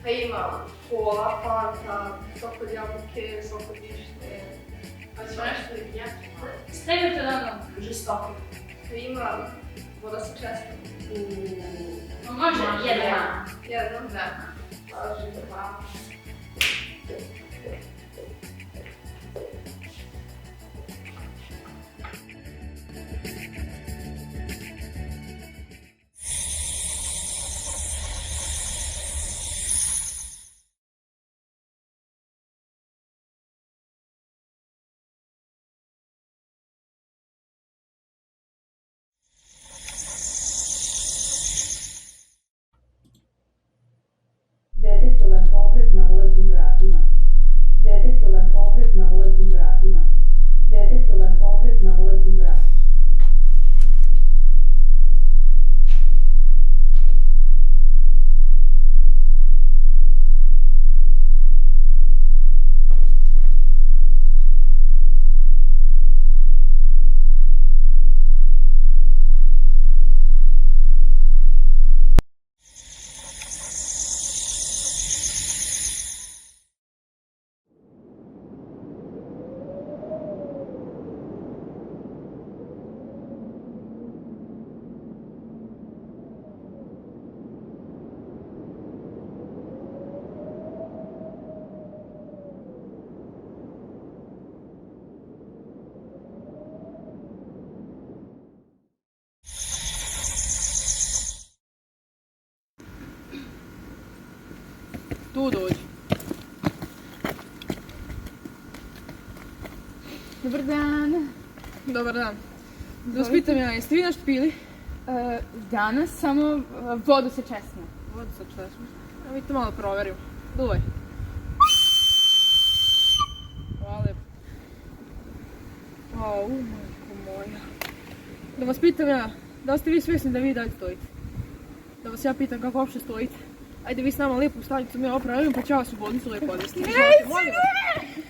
Pa ima kola, fanta, sok od jabuke, sok od višnje. Pa ćemo nešto i jaki malo. Stavite da nam žestoko. Pa ima voda sa čestom. Može jedna. Jedna? Da. Paži, hvala. Detektovan pokret na ulaznim vratima. Detektovan pokret na ulaznim vratima. Detektovan pokret na ulaznim vratima. Tu dođi. Dobar dan. Dobar dan. Da vas pitam ja, jeste vi nešto pili? Danas samo vodu sa česmom. Vodu sa česmom. Ja mi to malo proverimo. Duvaj. Hvala lijepo. Au, majko moja. Da vas pitam ja, da li ste vi svjesni da vi dalje stojite? Da vas ja pitam kako uopšte stojite? Ajde vi s nama lijepo u stanicu, mi opravimo, pa će vas u bolnicu lijepo odvesti. Neću!